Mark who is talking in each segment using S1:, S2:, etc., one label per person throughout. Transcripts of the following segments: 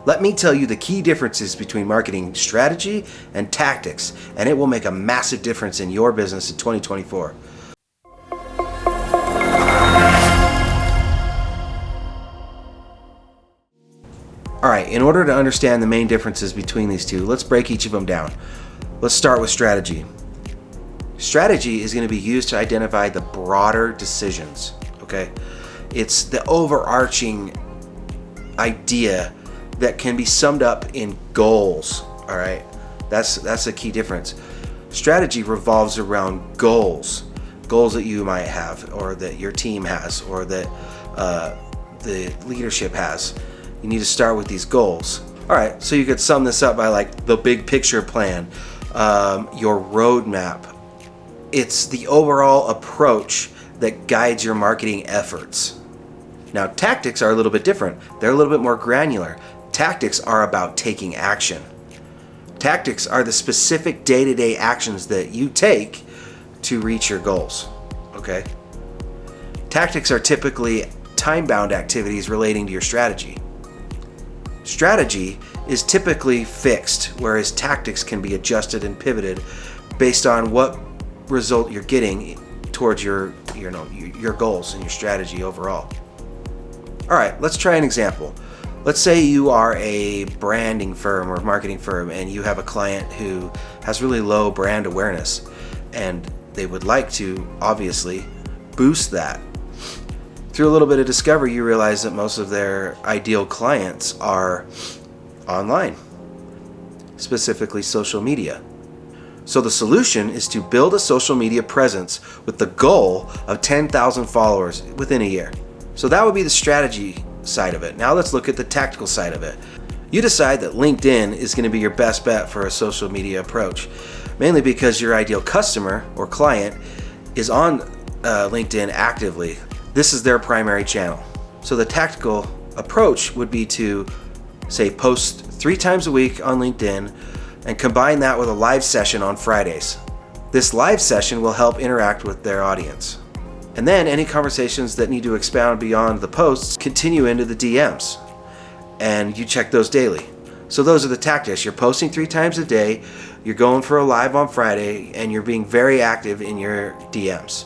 S1: Let me tell you the key differences between marketing strategy and tactics, and it will make a massive difference in your business in 2024. All right, in order to understand the main differences between these two, let's break each of them down. Let's start with strategy. Strategy is going to be used to identify the broader decisions, okay? It's the overarching idea that can be summed up in goals, all right? That's a key difference. Strategy revolves around goals that you might have, or that your team has, or that the leadership has. You need to start with these goals. All right, so you could sum this up by like the big picture plan, your roadmap. It's the overall approach that guides your marketing efforts. Now, tactics are a little bit different. They're a little bit more granular. Tactics are about taking action. Tactics are the specific day-to-day actions that you take to reach your goals, okay? Tactics are typically time-bound activities relating to your strategy. Strategy is typically fixed, whereas tactics can be adjusted and pivoted based on what result you're getting towards your goals and your strategy overall. All right, let's try an example. Let's say you are a branding firm or marketing firm and you have a client who has really low brand awareness and they would like to obviously boost that. Through a little bit of discovery, you realize that most of their ideal clients are online, specifically social media. So the solution is to build a social media presence with the goal of 10,000 followers within a year. So that would be the strategy side of it. Now let's look at the tactical side of it. You decide that LinkedIn is going to be your best bet for a social media approach, mainly because your ideal customer or client is on LinkedIn actively. This is their primary channel. So the tactical approach would be to, say, post 3 times a week on LinkedIn and combine that with a live session on Fridays. This live session will help interact with their audience. And then any conversations that need to expound beyond the posts continue into the DMs, and you check those daily. So those are the tactics. You're posting 3 times a day, you're going for a live on Friday, and you're being very active in your DMs.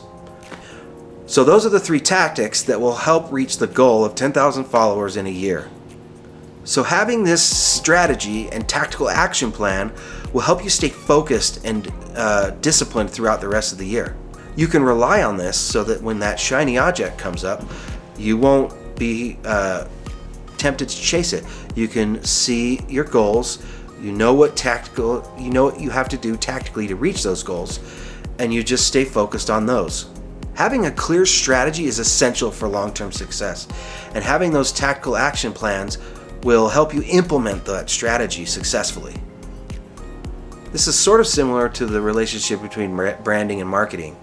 S1: So those are the 3 tactics that will help reach the goal of 10,000 followers in a year. So having this strategy and tactical action plan will help you stay focused and disciplined throughout the rest of the year. You can rely on this so that when that shiny object comes up, you won't be tempted to chase it. You can see your goals, you know what you have to do tactically to reach those goals, and you just stay focused on those. Having a clear strategy is essential for long-term success, and having those tactical action plans will help you implement that strategy successfully. This is sort of similar to the relationship between branding and marketing.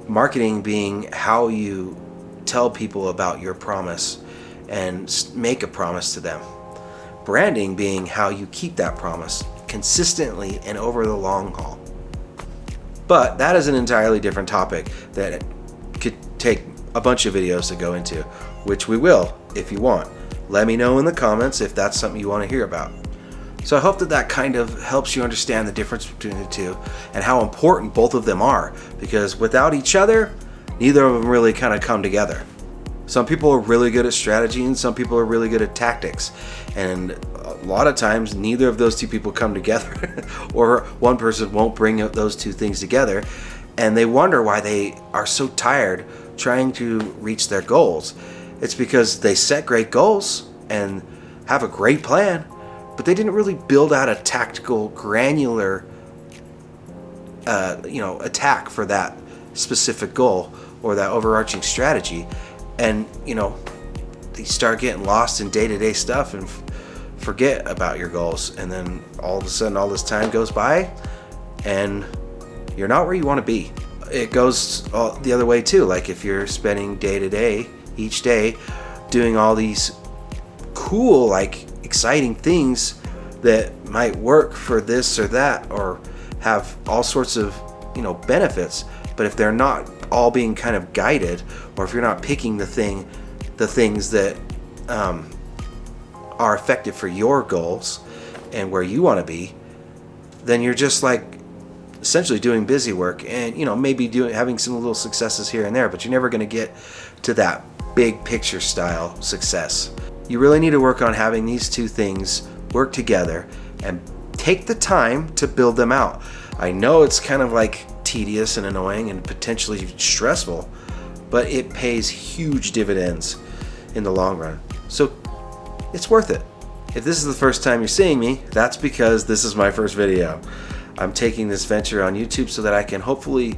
S1: Marketing being how you tell people about your promise and make a promise to them. Branding being how you keep that promise consistently and over the long haul. But that is an entirely different topic that could take a bunch of videos to go into, which we will if you want. Let me know in the comments if that's something you want to hear about. So I hope that kind of helps you understand the difference between the two and how important both of them are, because without each other, neither of them really kind of come together. Some people are really good at strategy and some people are really good at tactics. And a lot of times, neither of those two people come together or one person won't bring those two things together. And they wonder why they are so tired trying to reach their goals. It's because they set great goals and have a great plan, but they didn't really build out a tactical, granular, attack for that specific goal or that overarching strategy. And, they start getting lost in day-to-day stuff and forget about your goals. And then all of a sudden, all this time goes by and you're not where you want to be. It goes the other way too. Like if you're spending day-to-day, each day, doing all these cool, exciting things that might work for this or that or have all sorts of benefits, but if they're not all being kind of guided, or if you're not picking the things that are effective for your goals and where you want to be, then you're just like essentially doing busy work, and maybe having some little successes here and there, but you're never going to get to that big picture style success. You really need to work on having these two things work together and take the time to build them out. I know it's kind of like tedious and annoying and potentially stressful, but it pays huge dividends in the long run. So it's worth it. If this is the first time you're seeing me, that's because this is my first video. I'm taking this venture on YouTube so that I can hopefully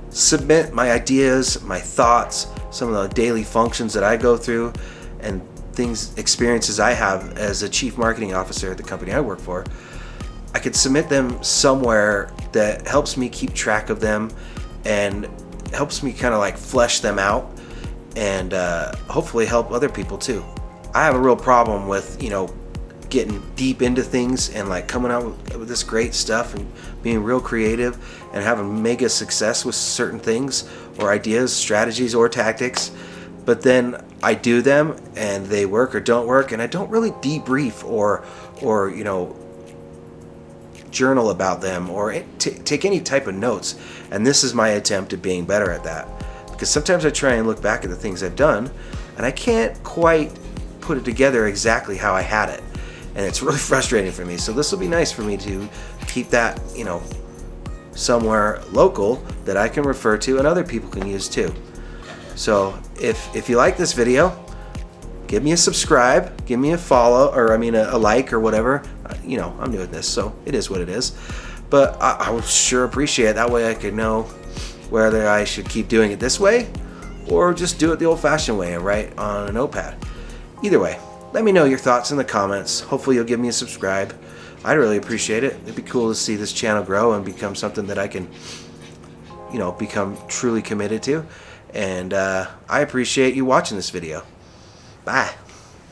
S1: submit my ideas, my thoughts, some of the daily functions that I go through, and experiences I have as a chief marketing officer at the company I work for. I could submit them somewhere that helps me keep track of them and helps me kind of like flesh them out, and hopefully help other people too. I have a real problem with getting deep into things and like coming out with this great stuff and being real creative and having mega success with certain things or ideas, strategies, or tactics, but then I do them and they work or don't work, and I don't really debrief or journal about them or take any type of notes. And this is my attempt at being better at that, because sometimes I try and look back at the things I've done and I can't quite put it together exactly how I had it, and it's really frustrating for me. So this will be nice for me to keep that somewhere local that I can refer to and other people can use too. So if you like this video, give me a subscribe, give me a follow, or a like or whatever. I'm new at this, so it is what it is. But I would sure appreciate it. That way I could know whether I should keep doing it this way or just do it the old-fashioned way and write on a notepad. Either way, let me know your thoughts in the comments. Hopefully you'll give me a subscribe. I'd really appreciate it. It'd be cool to see this channel grow and become something that I can, become truly committed to. And I appreciate you watching this video. Bye.